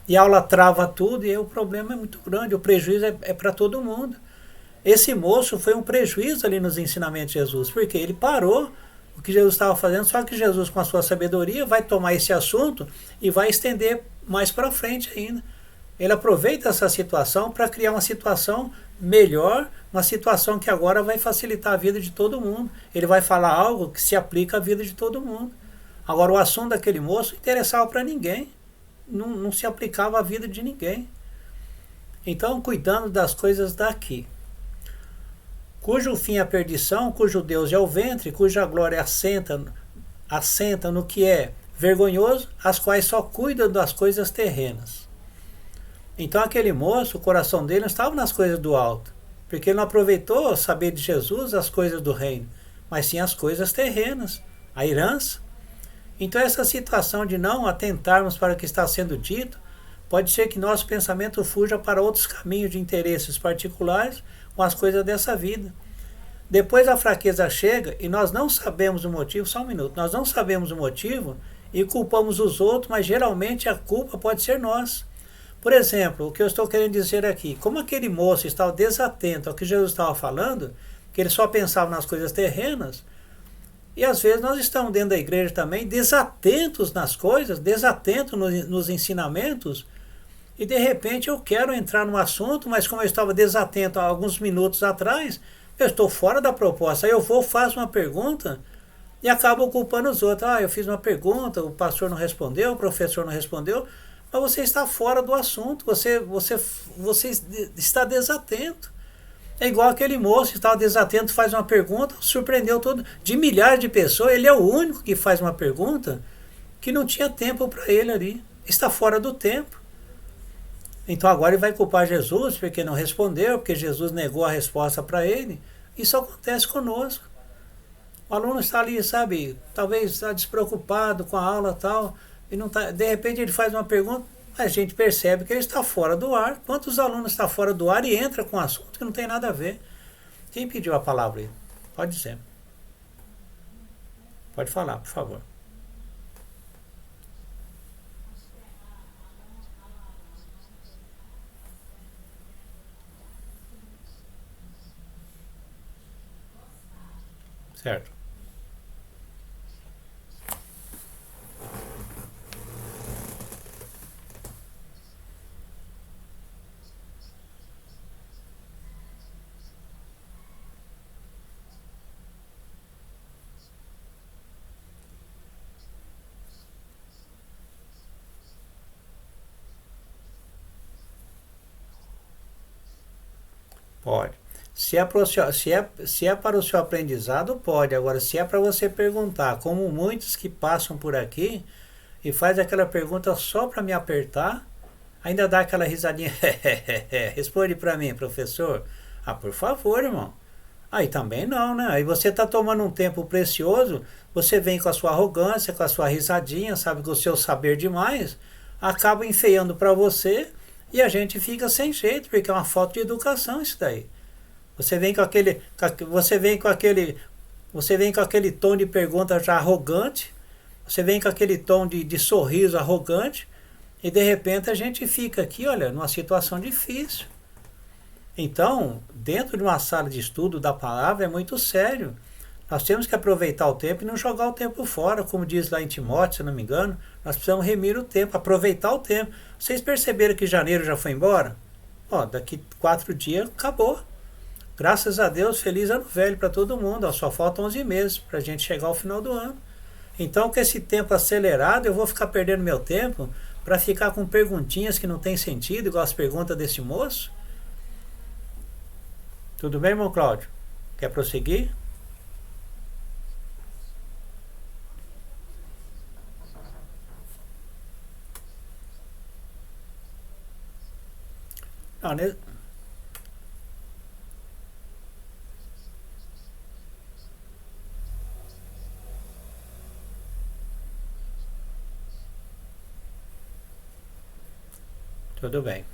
e a aula trava tudo, e aí o problema é muito grande, o prejuízo é para todo mundo. Esse moço foi um prejuízo ali nos ensinamentos de Jesus, porque ele parou o que Jesus estava fazendo, só que Jesus, com a sua sabedoria, vai tomar esse assunto e vai estender mais para frente ainda. Ele aproveita essa situação para criar uma situação melhor, uma situação que agora vai facilitar a vida de todo mundo. Ele vai falar algo que se aplica à vida de todo mundo. Agora, o assunto daquele moço não interessava para ninguém, não se aplicava à vida de ninguém. Então, cuidando das coisas daqui, cujo fim é a perdição, cujo Deus é o ventre, cuja glória assenta no que é vergonhoso, as quais só cuidam das coisas terrenas. Então aquele moço, o coração dele não estava nas coisas do alto, porque ele não aproveitou saber de Jesus as coisas do reino, mas sim as coisas terrenas, a herança. Então essa situação de não atentarmos para o que está sendo dito, pode ser que nosso pensamento fuja para outros caminhos de interesses particulares com as coisas dessa vida. Depois a fraqueza chega e nós não sabemos o motivo, só um minuto, nós não sabemos o motivo e culpamos os outros, mas geralmente a culpa pode ser nossa. Por exemplo, o que eu estou querendo dizer aqui, como aquele moço estava desatento ao que Jesus estava falando, que ele só pensava nas coisas terrenas, e às vezes nós estamos dentro da igreja também desatentos nas coisas, desatentos nos ensinamentos, e de repente eu quero entrar no assunto, mas como eu estava desatento há alguns minutos atrás, eu estou fora da proposta. Aí eu faço uma pergunta e acabo culpando os outros. Eu fiz uma pergunta, o pastor não respondeu, o professor não respondeu, mas você está fora do assunto, você está desatento. É igual aquele moço que estava desatento, faz uma pergunta, surpreendeu todo, de milhares de pessoas, ele é o único que faz uma pergunta que não tinha tempo para ele ali, está fora do tempo. Então agora ele vai culpar Jesus porque não respondeu, porque Jesus negou a resposta para ele. Isso acontece conosco. O aluno está ali, sabe, talvez está despreocupado com a aula e tal, e não tá, de repente ele faz uma pergunta, a gente percebe que ele está fora do ar. Quantos alunos estão fora do ar e entra com um assunto que não tem nada a ver? Quem pediu a palavra aí? Pode dizer. Pode falar, por favor. Certo. Pode. Se é para o seu aprendizado, pode. Agora, se é para você perguntar, como muitos que passam por aqui e faz aquela pergunta só para me apertar, ainda dá aquela risadinha, responde para mim, professor. Por favor, irmão. Aí também não, né? Aí você está tomando um tempo precioso, você vem com a sua arrogância, com a sua risadinha, sabe, com o seu saber demais, acaba enfeiando para você e a gente fica sem jeito, porque é uma falta de educação isso daí. Você vem com aquele tom de pergunta já arrogante, você vem com aquele tom de sorriso arrogante, e de repente a gente fica aqui, olha, numa situação difícil. Então, dentro de uma sala de estudo da palavra é muito sério. Nós temos que aproveitar o tempo e não jogar o tempo fora, como diz lá em Timóteo, se não me engano, nós precisamos remir o tempo, aproveitar o tempo. Vocês perceberam que janeiro já foi embora? Daqui 4 dias acabou. Graças a Deus, feliz ano velho para todo mundo. Ó, só faltam 11 meses para a gente chegar ao final do ano. Então, com esse tempo acelerado, eu vou ficar perdendo meu tempo para ficar com perguntinhas que não tem sentido, igual as perguntas desse moço? Tudo bem, irmão Cláudio? Quer prosseguir? Não, né? Tudo bem.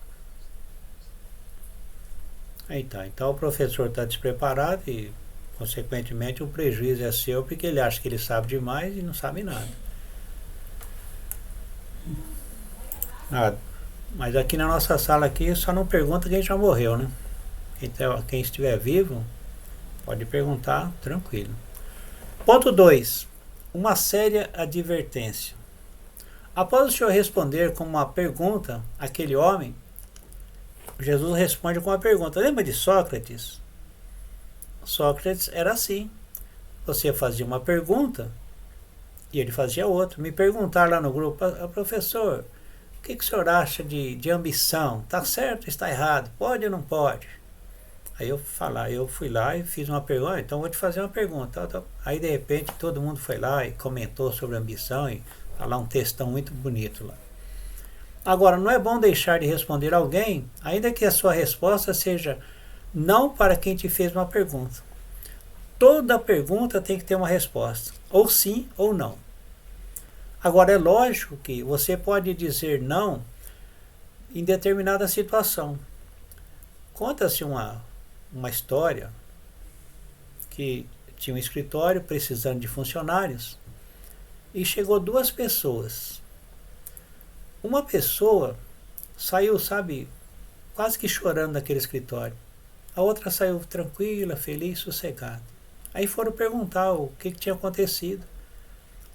Então o professor está despreparado e, consequentemente, o prejuízo é seu porque ele acha que ele sabe demais e não sabe nada. Ah, mas aqui na nossa sala aqui só não pergunta quem já morreu, né? Quem estiver vivo pode perguntar tranquilo. Ponto 2. Uma séria advertência. Após o Senhor responder com uma pergunta àquele homem, Jesus responde com uma pergunta. Lembra de Sócrates? Sócrates era assim. Você fazia uma pergunta e ele fazia outra. Me perguntaram lá no grupo, professor, o que o senhor acha de ambição? Está certo ou está errado? Pode ou não pode? Aí eu fui lá e fiz uma pergunta, então vou te fazer uma pergunta. Aí de repente todo mundo foi lá e comentou sobre ambição e falar um textão muito bonito lá. Agora, não é bom deixar de responder alguém, ainda que a sua resposta seja não para quem te fez uma pergunta. Toda pergunta tem que ter uma resposta, ou sim ou não. Agora, é lógico que você pode dizer não em determinada situação. Conta-se uma história que tinha um escritório precisando de funcionários e chegou 2 pessoas. Uma pessoa saiu, quase que chorando daquele escritório. A outra saiu tranquila, feliz, sossegada. Aí foram perguntar o que tinha acontecido.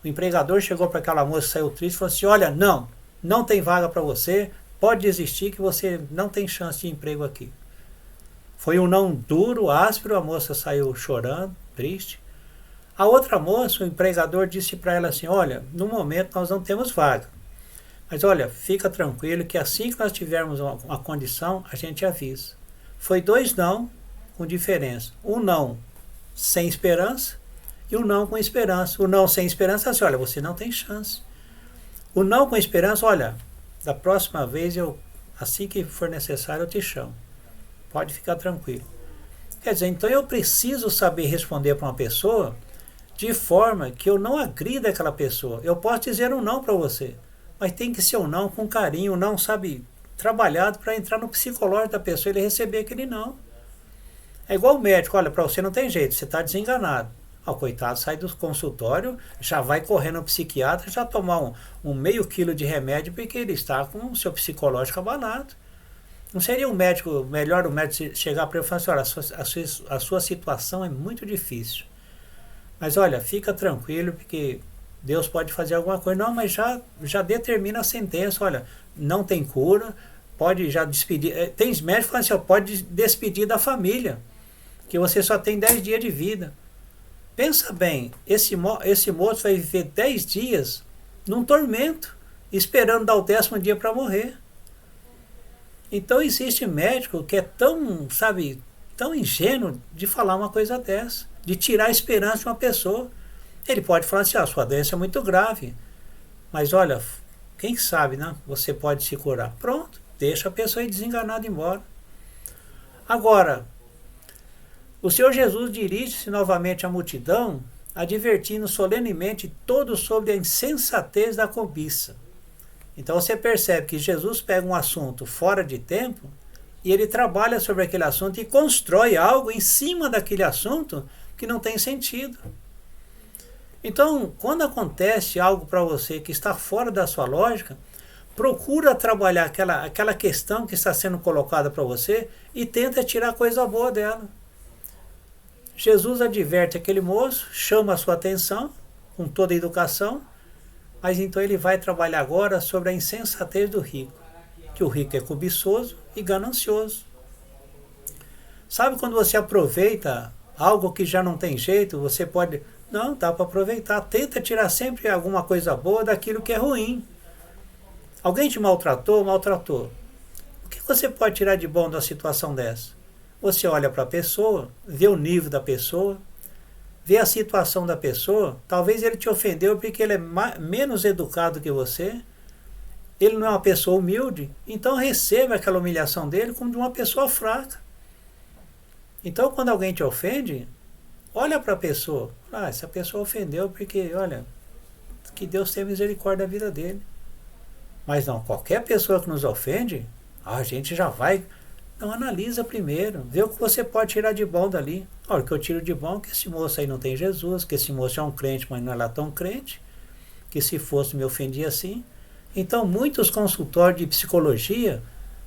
O empregador chegou para aquela moça que saiu triste e falou assim, olha, não tem vaga para você, pode desistir que você não tem chance de emprego aqui. Foi um não duro, áspero, a moça saiu chorando, triste. A outra moça, o empregador disse para ela assim, olha, no momento nós não temos vaga. Mas olha, fica tranquilo que assim que nós tivermos uma condição, a gente avisa. Foi 2 não com diferença. Um não sem esperança e um não com esperança. O não sem esperança é assim, olha, você não tem chance. O não com esperança, olha, da próxima vez, assim que for necessário, eu te chamo. Pode ficar tranquilo. Quer dizer, então eu preciso saber responder para uma pessoa de forma que eu não agrida aquela pessoa. Eu posso dizer um não para você, mas tem que ser um não com carinho, um não, trabalhado para entrar no psicológico da pessoa e ele receber aquele não. É igual o médico, olha, para você não tem jeito, você está desenganado. O coitado sai do consultório, já vai correndo ao psiquiatra, já tomar um meio quilo de remédio porque ele está com o seu psicológico abalado. Não seria melhor o médico chegar para ele e falar assim, olha, a sua situação é muito difícil. Mas olha, fica tranquilo porque Deus pode fazer alguma coisa. Não, mas já determina a sentença, olha, não tem cura, pode já despedir. Tem médicos que falam assim, pode despedir da família, que você só tem 10 dias de vida. Pensa bem, esse moço vai viver 10 dias num tormento, esperando dar o 10º dia para morrer. Então existe médico que é tão ingênuo de falar uma coisa dessa, de tirar a esperança de uma pessoa. Ele pode falar assim, sua doença é muito grave, mas olha, quem sabe, né? Você pode se curar. Pronto, deixa a pessoa ir desenganada embora. Agora, o Senhor Jesus dirige-se novamente à multidão, advertindo solenemente todos sobre a insensatez da cobiça. Então você percebe que Jesus pega um assunto fora de tempo e ele trabalha sobre aquele assunto e constrói algo em cima daquele assunto que não tem sentido. Então, quando acontece algo para você que está fora da sua lógica, procura trabalhar aquela questão que está sendo colocada para você e tenta tirar coisa boa dela. Jesus adverte aquele moço, chama a sua atenção com toda a educação, mas então ele vai trabalhar agora sobre a insensatez do rico, que o rico é cobiçoso e ganancioso. Sabe quando você aproveita algo que já não tem jeito, você pode... Não, dá para aproveitar. Tenta tirar sempre alguma coisa boa daquilo que é ruim. Alguém te maltratou? Maltratou. O que você pode tirar de bom da situação dessa? Você olha para a pessoa, vê o nível da pessoa, vê a situação da pessoa. Talvez ele te ofendeu porque ele é menos educado que você. Ele não é uma pessoa humilde. Então receba aquela humilhação dele como de uma pessoa fraca. Então quando alguém te ofende, olha para a pessoa. Ah, essa pessoa ofendeu porque, olha, que Deus tenha misericórdia da vida dele. Mas não, qualquer pessoa que nos ofende, a gente já vai... Não, analisa primeiro, vê o que você pode tirar de bom dali. Olha, o que eu tiro de bom é que esse moço aí não tem Jesus, que esse moço é um crente, mas não é lá tão crente, que se fosse me ofendia assim. Então, muitos consultórios de psicologia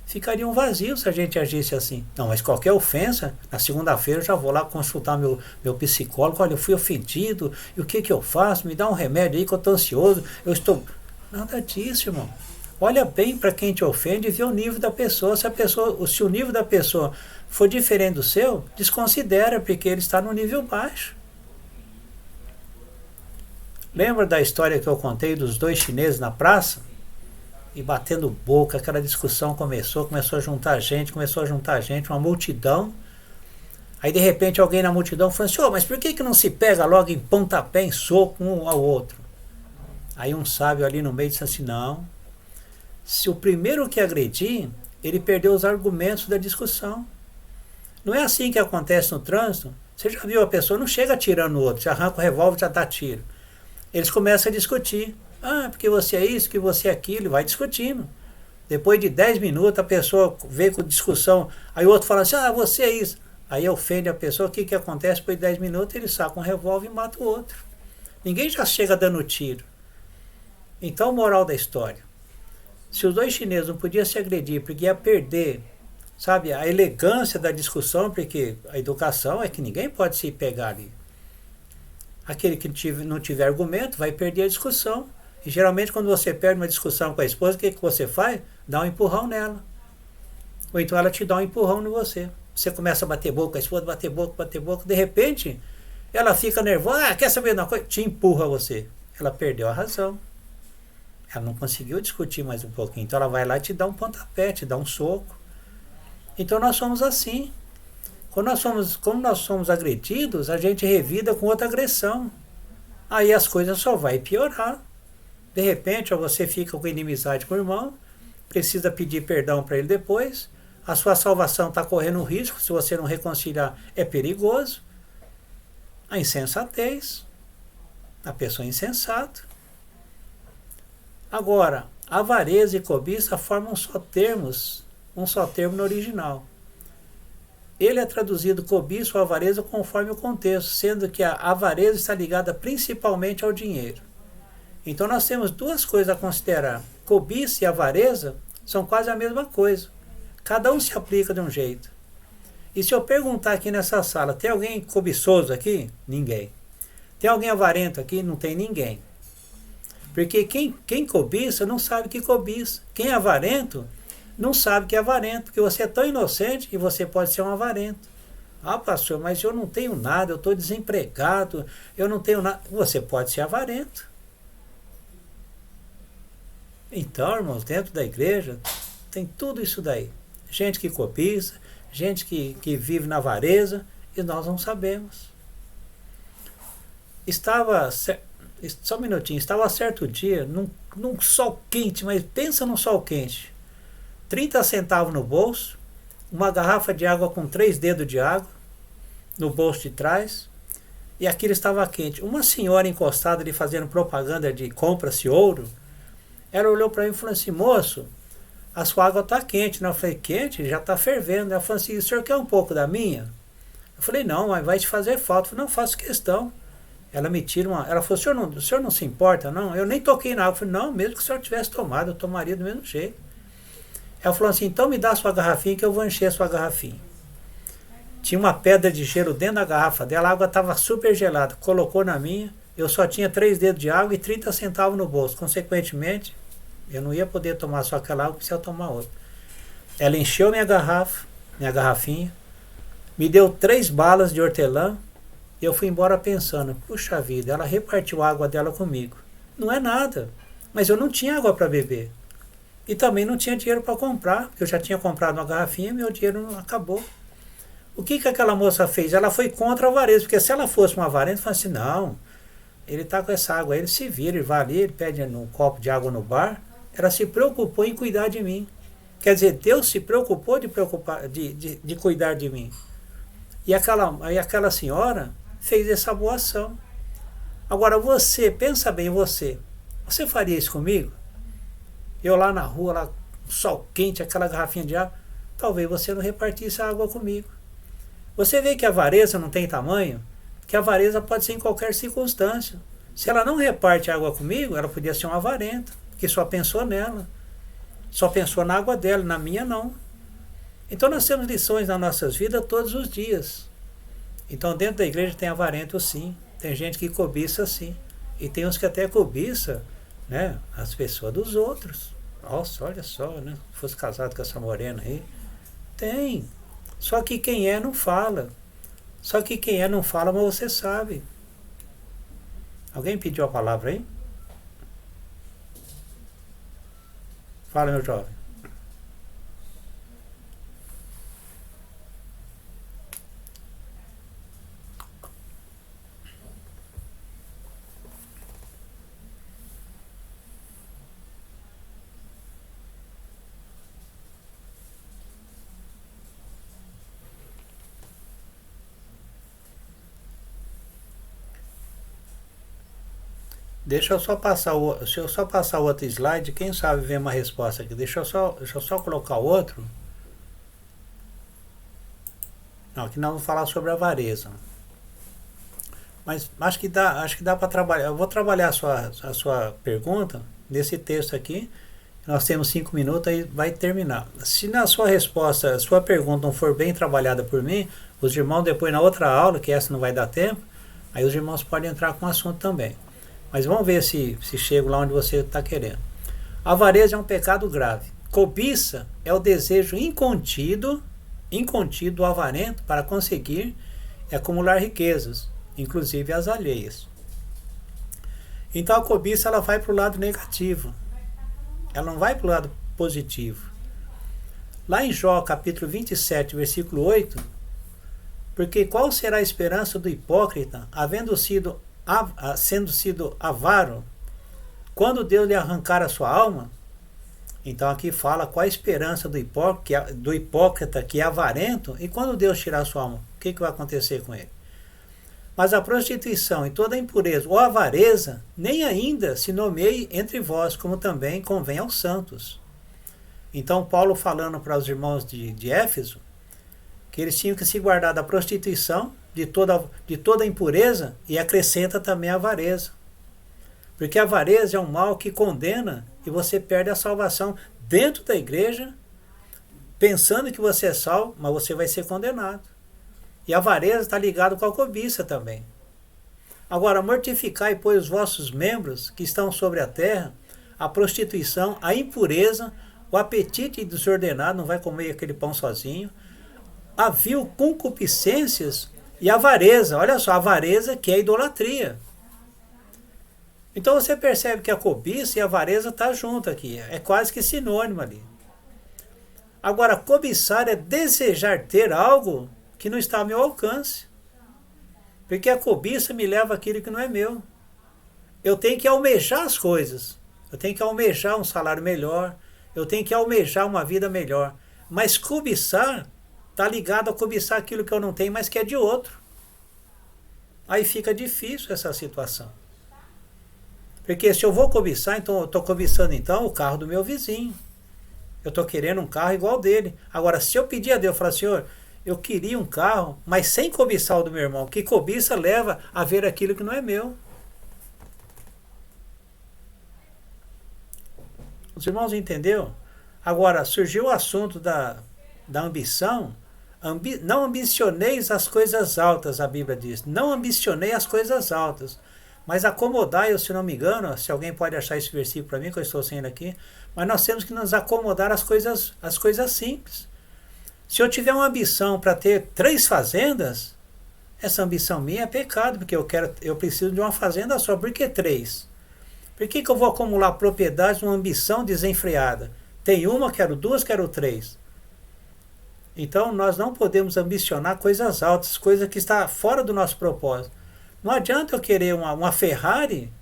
ficariam vazios se a gente agisse assim. Não, mas qualquer ofensa, na segunda-feira eu já vou lá consultar meu psicólogo. Olha, eu fui ofendido, e o que eu faço? Me dá um remédio aí que eu estou ansioso, eu estou... Nada disso, irmão. Olha bem para quem te ofende e vê o nível da pessoa. Se o nível da pessoa for diferente do seu, desconsidera, porque ele está no nível baixo. Lembra da história que eu contei dos 2 chineses na praça? E batendo boca, aquela discussão começou a juntar gente, uma multidão. Aí de repente alguém na multidão falou assim, mas por que não se pega logo em pontapé, em soco um ao outro? Aí um sábio ali no meio disse assim, não, se o primeiro que agredir, ele perdeu os argumentos da discussão. Não é assim que acontece no trânsito? Você já viu a pessoa, não chega atirando no outro, você arranca o revólver e já dá tiro. Eles começam a discutir. Ah, porque você é isso, que você é aquilo, e vai discutindo. Depois de 10 minutos, a pessoa vem com discussão, aí o outro fala assim, você é isso. Aí ofende a pessoa, o que acontece? Depois de 10 minutos, ele saca um revólver e mata o outro. Ninguém já chega dando tiro. Então, moral da história. Se os 2 chineses não podiam se agredir, porque ia perder, sabe, a elegância da discussão, porque a educação é que ninguém pode se pegar ali. Aquele que não tiver argumento vai perder a discussão. E geralmente quando você perde uma discussão com a esposa, o que você faz? Dá um empurrão nela. Ou então ela te dá um empurrão em você. Você começa a bater boca com a esposa, bater boca. De repente, ela fica nervosa. Quer saber de uma coisa? Te empurra você. Ela perdeu a razão. Ela não conseguiu discutir mais um pouquinho. Então ela vai lá e te dá um pontapé, te dá um soco. Então nós somos assim. Como nós somos agredidos, a gente revida com outra agressão. Aí as coisas só vai piorar. De repente, ou você fica com inimizade com o irmão, precisa pedir perdão para ele depois. A sua salvação está correndo risco, se você não reconciliar, é perigoso. A insensatez. A pessoa é insensata. Agora, avareza e cobiça formam um só termo no original. Ele é traduzido cobiça ou avareza conforme o contexto, sendo que a avareza está ligada principalmente ao dinheiro. Então nós temos 2 coisas a considerar. Cobiça e avareza são quase a mesma coisa. Cada um se aplica de um jeito. E se eu perguntar aqui nessa sala, tem alguém cobiçoso aqui? Ninguém. Tem alguém avarento aqui? Não tem ninguém. Porque quem cobiça não sabe que cobiça. Quem é avarento não sabe que é avarento, porque você é tão inocente e você pode ser um avarento. Ah, pastor, mas eu não tenho nada, eu estou desempregado, eu não tenho nada. Você pode ser avarento. Então, irmãos, dentro da igreja tem tudo isso daí. Gente que cobiça, gente que vive na avareza, e nós não sabemos. Só um minutinho, estava certo dia, num sol quente, mas pensa num sol quente. 30 centavos no bolso, uma garrafa de água com 3 dedos de água no bolso de trás, e aquilo estava quente. Uma senhora encostada ali fazendo propaganda de compra-se ouro, ela olhou para mim e falou assim, moço, a sua água está quente. Eu falei, quente? Já está fervendo. Ela falou assim, o senhor quer um pouco da minha? Eu falei, não, mas vai te fazer falta. Eu falei, não, faço questão. Ela me tira uma... Ela falou, o senhor não se importa, não? Eu nem toquei na água. Eu falei, não, mesmo que o senhor tivesse tomado, eu tomaria do mesmo jeito. Ela falou assim, então me dá a sua garrafinha que eu vou encher a sua garrafinha. Tinha uma pedra de gelo dentro da garrafa dela, a água estava super gelada. Colocou na minha, eu só tinha 3 dedos de água e 30 centavos no bolso. Consequentemente, eu não ia poder tomar só aquela água, precisava tomar outra. Ela encheu minha garrafinha, me deu 3 balas de hortelã e eu fui embora pensando, puxa vida, ela repartiu a água dela comigo. Não é nada, mas eu não tinha água para beber. E também não tinha dinheiro para comprar, porque eu já tinha comprado uma garrafinha e meu dinheiro acabou. O que aquela moça fez? Ela foi contra a avareza, porque se ela fosse uma avarenta, ela falasse assim, não, ele está com essa água, ele se vira, ele vai ali, ele pede um copo de água no bar. Ela se preocupou em cuidar de mim. Quer dizer, Deus se preocupou de cuidar de mim. E aquela senhora fez essa boa ação. Agora você, pensa bem você faria isso comigo? Eu lá na rua, lá, sol quente, aquela garrafinha de água, talvez você não repartisse a água comigo. Você vê que a avareza não tem tamanho? Que a avareza pode ser em qualquer circunstância. Se ela não reparte a água comigo, ela podia ser uma avarenta, que só pensou nela. Só pensou na água dela, na minha não. Então nós temos lições nas nossas vidas todos os dias. Então dentro da igreja tem avarento sim, tem gente que cobiça sim. E tem uns que até cobiça, né, as pessoas dos outros. Nossa, olha só, né? Se fosse casado com essa morena aí. Tem. Só que quem é não fala. Só que quem é não fala, mas você sabe. Alguém pediu a palavra aí? Fala, meu jovem. Deixa eu só passar o outro slide, quem sabe ver uma resposta aqui. Deixa eu só colocar o outro. Não, aqui nós vamos falar sobre a avareza. Mas acho que dá para trabalhar. Eu vou trabalhar a sua pergunta nesse texto aqui. Nós temos 5 minutos e vai terminar. Se na sua resposta, a sua pergunta não for bem trabalhada por mim, os irmãos depois na outra aula, que essa não vai dar tempo, aí os irmãos podem entrar com o assunto também. Mas vamos ver se chego lá onde você está querendo. A avareza é um pecado grave. Cobiça é o desejo incontido do avarento para conseguir e acumular riquezas, inclusive as alheias. Então a cobiça ela vai para o lado negativo. Ela não vai para o lado positivo. Lá em Jó, capítulo 27, versículo 8, porque qual será a esperança do hipócrita, sendo sido avaro, quando Deus lhe arrancar a sua alma? Então aqui fala qual a esperança do hipócrita que é avarento, e quando Deus tirar a sua alma, o que vai acontecer com ele? Mas a prostituição e toda a impureza ou avareza nem ainda se nomeie entre vós, como também convém aos santos. Então Paulo falando para os irmãos de Éfeso, que eles tinham que se guardar da prostituição, de toda a impureza, e acrescenta também a avareza. Porque a avareza é um mal que condena e você perde a salvação dentro da igreja, pensando que você é salvo, mas você vai ser condenado. E a avareza está ligado com a cobiça também. Agora, mortificai, pois, os vossos membros que estão sobre a terra, a prostituição, a impureza, o apetite desordenado, não vai comer aquele pão sozinho, a vil concupiscências e a avareza. Olha só, a avareza que é a idolatria. Então você percebe que a cobiça e a avareza estão junto aqui. É quase que sinônimo ali. Agora, cobiçar é desejar ter algo que não está ao meu alcance. Porque a cobiça me leva àquilo que não é meu. Eu tenho que almejar as coisas. Eu tenho que almejar um salário melhor. Eu tenho que almejar uma vida melhor. Mas cobiçar está ligado a cobiçar aquilo que eu não tenho, mas que é de outro. Aí fica difícil essa situação. Porque se eu vou cobiçar, então eu estou cobiçando então o carro do meu vizinho. Eu estou querendo um carro igual dele. Agora, se eu pedir a Deus, falar, Senhor, eu queria um carro, mas sem cobiçar o do meu irmão, que cobiça leva a ver aquilo que não é meu. Os irmãos entenderam? Agora, surgiu o assunto da ambição. Não ambicioneis as coisas altas, a Bíblia diz. Não ambicionei as coisas altas. Mas acomodai, se não me engano, se alguém pode achar esse versículo para mim, que eu estou sendo aqui, mas nós temos que nos acomodar às coisas simples. Se eu tiver uma ambição para ter 3 fazendas, essa ambição minha é pecado, porque eu preciso de uma fazenda só. Por que 3? Por que eu vou acumular propriedades numa ambição desenfreada? Tem uma, quero 2, quero 3. Então nós não podemos ambicionar coisas altas, coisa que está fora do nosso propósito. Não adianta eu querer uma Ferrari,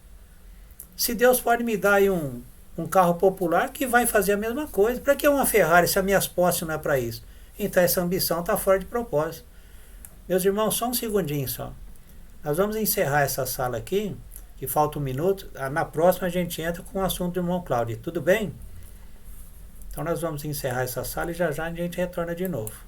se Deus pode me dar aí um carro popular que vai fazer a mesma coisa. Para que uma Ferrari se as minhas posses não é para isso? Então essa ambição está fora de propósito. Meus irmãos, só um segundinho só. Nós vamos encerrar essa sala aqui, que falta 1 minuto. Na próxima a gente entra com o assunto do irmão Cláudio. Tudo bem? Então nós vamos encerrar essa sala e já já a gente retorna de novo.